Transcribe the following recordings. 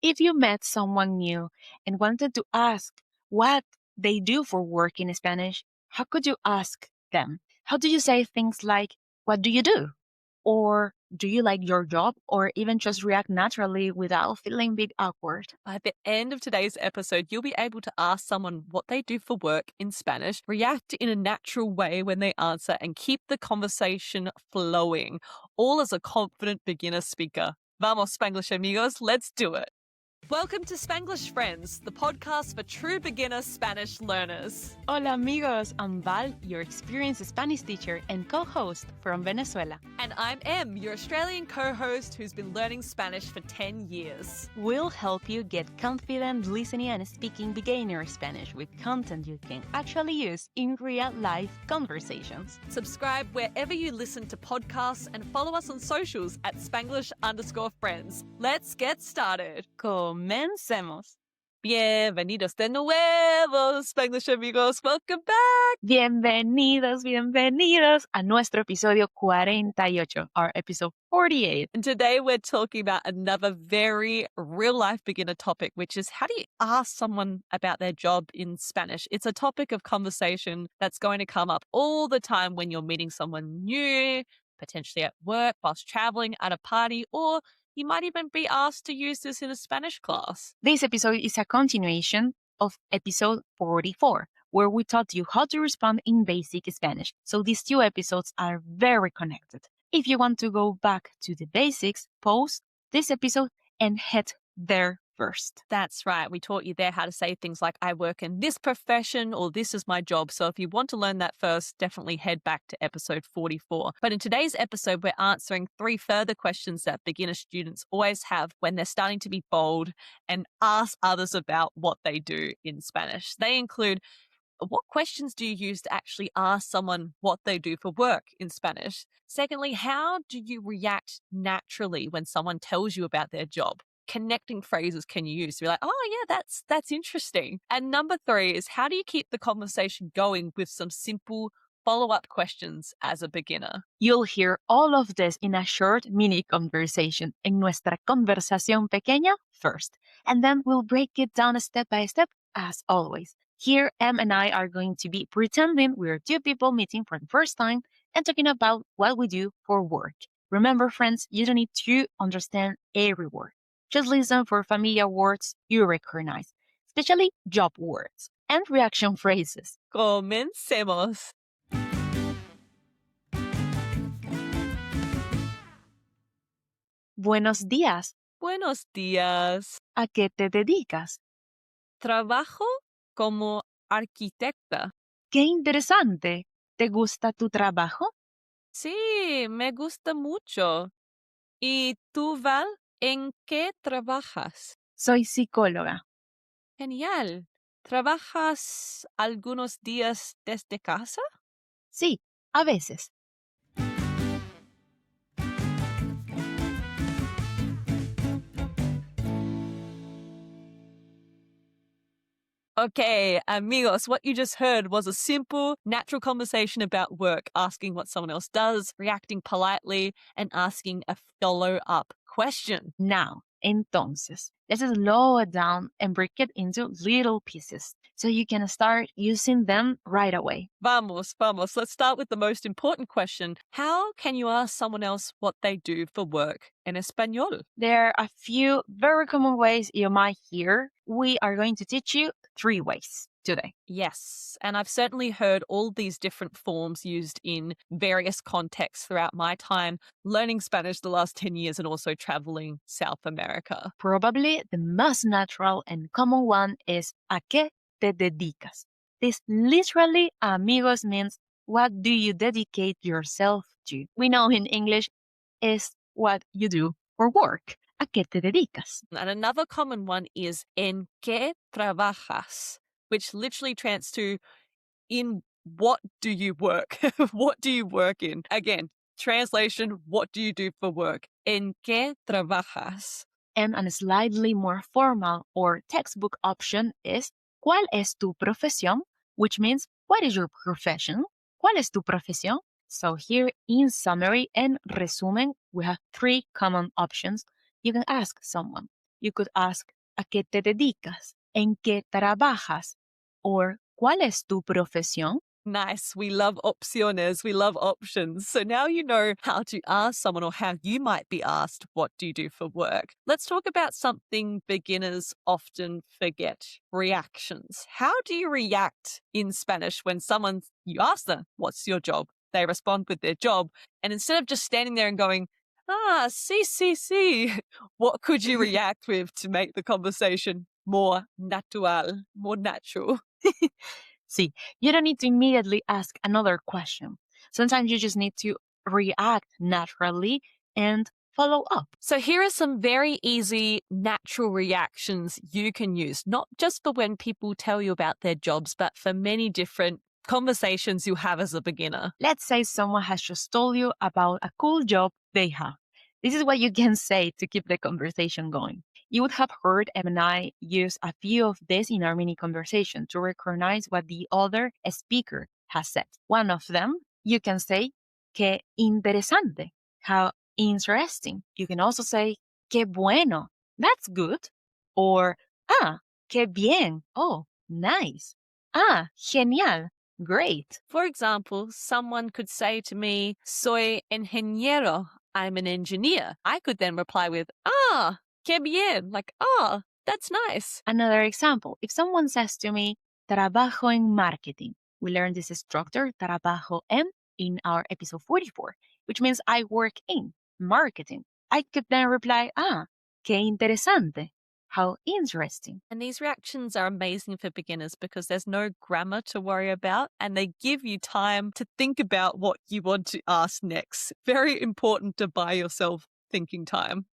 If you met someone new and wanted to ask what they do for work in Spanish, how could you ask them? How do you say things like, what do you do? Or do you like your job? Or even just react naturally without feeling a bit awkward? By the end of today's episode, you'll be able to ask someone what they do for work in Spanish, react in a natural way when they answer, and keep the conversation flowing, all as a confident beginner speaker. Vamos, Spanglish amigos, let's do it. Welcome to Spanglish Friends, the podcast for true beginner Spanish learners. Hola amigos, I'm Val, your experienced Spanish teacher and co-host from Venezuela. And I'm Em, your Australian co-host who's been learning Spanish for 10 years. We'll help you get confident listening and speaking beginner Spanish with content you can actually use in real-life conversations. Subscribe wherever you listen to podcasts and follow us on socials at Spanglish_friends. Let's get started. Comencemos. Bienvenidos de nuevo, Spanglish amigos. Welcome back. Bienvenidos a nuestro episodio 48, our episode 48. And today we're talking about another very real-life beginner topic, which is how do you ask someone about their job in Spanish? It's a topic of conversation that's going to come up all the time when you're meeting someone new, potentially at work, whilst traveling, at a party, or you might even be asked to use this in a Spanish class. This episode is a continuation of episode 44, where we taught you how to respond in basic Spanish. So these two episodes are very connected. If you want to go back to the basics, pause this episode and head there first. That's right. We taught you there how to say things like, I work in this profession or this is my job. So if you want to learn that first, definitely head back to episode 44. But in today's episode, we're answering 3 further questions that beginner students always have when they're starting to be bold and ask others about what they do in Spanish. They include, what questions do you use to actually ask someone what they do for work in Spanish? Secondly, how do you react naturally when someone tells you about their job? Connecting phrases can you use to be like, oh yeah, that's interesting. And number 3 is, how do you keep the conversation going with some simple follow-up questions as a beginner? You'll hear all of this in a short mini conversation, en nuestra conversación pequeña first, and then we'll break it down step by step as always. Here, Em and I are going to be pretending we're 2 people meeting for the first time and talking about what we do for work. Remember, friends, you don't need to understand every word. Just listen for familiar words you recognize, especially job words and reaction phrases. Comencemos. Buenos días. Buenos días. ¿A qué te dedicas? Trabajo como arquitecta. ¡Qué interesante! ¿Te gusta tu trabajo? Sí, me gusta mucho. ¿Y tú, Val, en qué trabajas? Soy psicóloga. Genial. ¿Trabajas algunos días desde casa? Sí, a veces. Okay, amigos, what you just heard was a simple, natural conversation about work, asking what someone else does, reacting politely, and asking a follow-up question. Now, entonces, let's slow it down and break it into little pieces so you can start using them right away. Vamos. Let's start with the most important question. How can you ask someone else what they do for work in Espanol? There are a few very common ways you might hear. We are going to teach you 3 ways today. Yes, and I've certainly heard all these different forms used in various contexts throughout my time learning Spanish the last 10 years and also traveling South America. Probably the most natural and common one is ¿a qué te dedicas? This literally, amigos, means what do you dedicate yourself to? We know in English is what you do for work. ¿A qué te dedicas? And another common one is ¿en qué trabajas?, which literally translates to in what do you work? What do you work in? Again, translation, what do you do for work? ¿En qué trabajas? And a slightly more formal or textbook option is ¿cuál es tu profesión? Which means what is your profession? ¿Cuál es tu profesión? So here in summary and resumen, we have 3 common options you can ask someone. you could ask, ¿a qué te dedicas? ¿En qué trabajas? Or, ¿cuál es tu profesión? Nice. We love opciones. We love options. So now you know how to ask someone or how you might be asked, what do you do for work? Let's talk about something beginners often forget, reactions. How do you react in Spanish when you ask them, what's your job? They respond with their job. And instead of just standing there and going, sí, sí, sí, what could you react with to make the conversation more natural, more natural? See, you don't need to immediately ask another question. Sometimes you just need to react naturally and follow up. So here are some very easy natural reactions you can use, not just for when people tell you about their jobs, but for many different conversations you have as a beginner. Let's say someone has just told you about a cool job they have. This is what you can say to keep the conversation going. You would have heard Em and I use a few of these in our mini conversation to recognize what the other speaker has said. One of them, you can say, qué interesante, how interesting. You can also say, qué bueno, that's good. Or, qué bien, oh, nice. Genial, great. For example, someone could say to me, soy ingeniero, I'm an engineer. I could then reply with, qué bien, like, that's nice. Another example, if someone says to me, trabajo en marketing, we learned this structure, trabajo in our episode 44, which means I work in marketing. I could then reply, qué interesante, how interesting. And these reactions are amazing for beginners because there's no grammar to worry about and they give you time to think about what you want to ask next. Very important to buy yourself thinking time.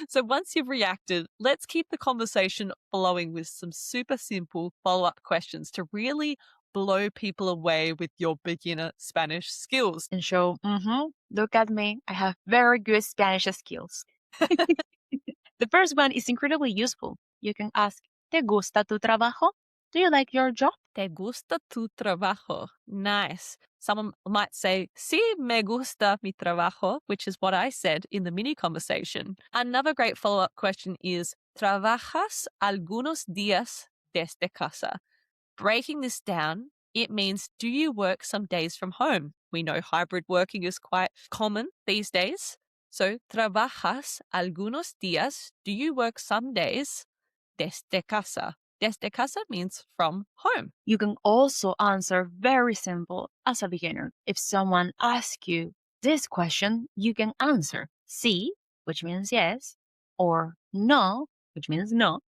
So once you've reacted, let's keep the conversation flowing with some super simple follow-up questions to really blow people away with your beginner Spanish skills. And show, look at me, I have very good Spanish skills. The first one is incredibly useful. You can ask, ¿te gusta tu trabajo? Do you like your job? ¿Te gusta tu trabajo? Nice. Someone might say, sí, me gusta mi trabajo, which is what I said in the mini conversation. Another great follow-up question is, ¿trabajas algunos días desde casa? Breaking this down, it means, do you work some days from home? We know hybrid working is quite common these days. So, ¿trabajas algunos días? Do you work some days desde casa? Desde casa means from home. You can also answer very simple as a beginner. If someone asks you this question, you can answer sí, which means yes, or no, which means no.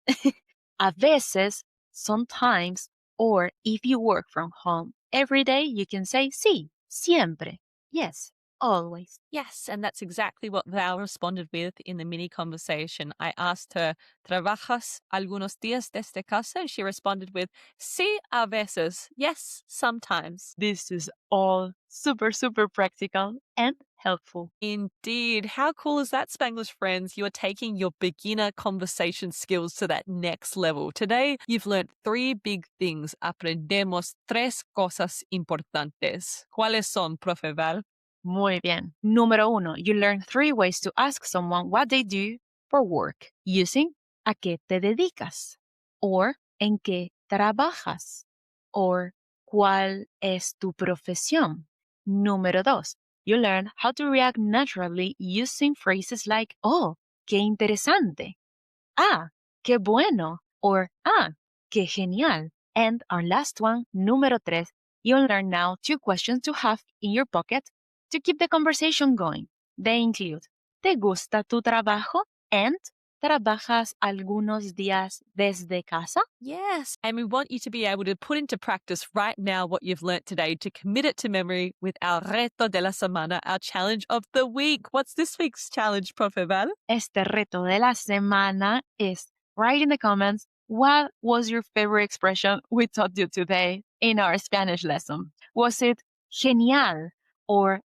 A veces, sometimes, or if you work from home every day, you can say sí, siempre, yes, always. Yes, and that's exactly what Val responded with in the mini conversation. I asked her, ¿trabajas algunos días desde casa? And she responded with, sí, a veces. Yes, sometimes. This is all super, super practical and helpful. Indeed. How cool is that, Spanglish friends? You are taking your beginner conversation skills to that next level. Today, you've learned 3 big things. Aprendemos 3 cosas importantes. ¿Cuáles son, Profe Val? Muy bien. Número 1, you learn 3 ways to ask someone what they do for work using ¿a qué te dedicas? Or ¿en qué trabajas? Or ¿cuál es tu profesión? Número 2, you learn how to react naturally using phrases like oh, qué interesante. Qué bueno. Or qué genial. And our last one, número 3, you'll learn now 2 questions to have in your pocket to keep the conversation going. They include, ¿te gusta tu trabajo? And ¿trabajas algunos días desde casa? Yes. And we want you to be able to put into practice right now what you've learnt today to commit it to memory with our reto de la semana, our challenge of the week. What's this week's challenge, Profe Val? Este reto de la semana is write in the comments what was your favorite expression we taught you today in our Spanish lesson. Was it genial? Or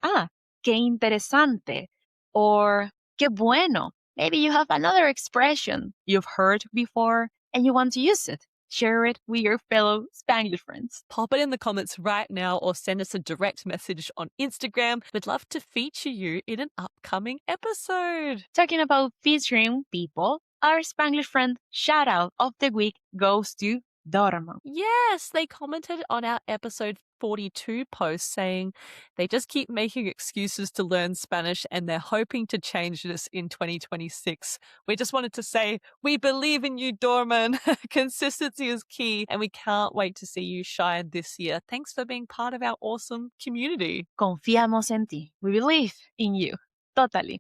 qué interesante? Or qué bueno? Maybe you have another expression you've heard before and you want to use it. Share it with your fellow Spanglish friends. Pop it in the comments right now or send us a direct message on Instagram. We'd love to feature you in an upcoming episode. Talking about featuring people, Our Spanglish friend shout out of the week goes to Dormo. Yes, they commented on our episode 42 post saying they just keep making excuses to learn Spanish and they're hoping to change this in 2026. We just wanted to say, we believe in you, Dorman. Consistency is key and we can't wait to see you shine this year. Thanks for being part of our awesome community. Confiamos en ti. We believe in you. Totally.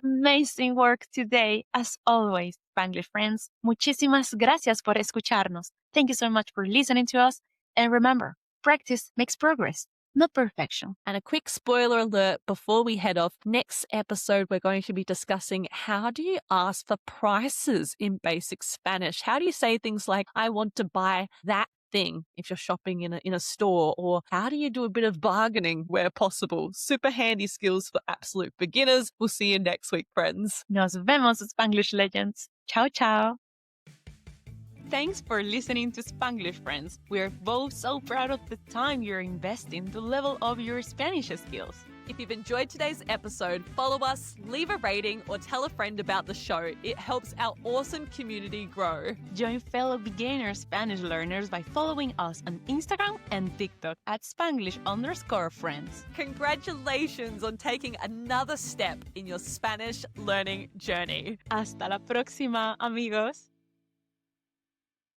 Amazing work today, as always, Spanglish friends. Muchísimas gracias por escucharnos. Thank you so much for listening to us. And remember, practice makes progress, not perfection. And a quick spoiler alert before we head off. Next episode, we're going to be discussing how do you ask for prices in basic Spanish? How do you say things like, I want to buy that thing if you're shopping in a store, or how do you do a bit of bargaining where possible? Super handy skills for absolute beginners. We'll see you next week, friends. Nos vemos, Spanglish legends. Ciao, ciao. Thanks for listening to Spanglish Friends. We're both so proud of the time you're investing to level up your Spanish skills. If you've enjoyed today's episode, follow us, leave a rating, or tell a friend about the show. It helps our awesome community grow. Join fellow beginner Spanish learners by following us on Instagram and TikTok at Spanglish_friends. Congratulations on taking another step in your Spanish learning journey. Hasta la próxima, amigos.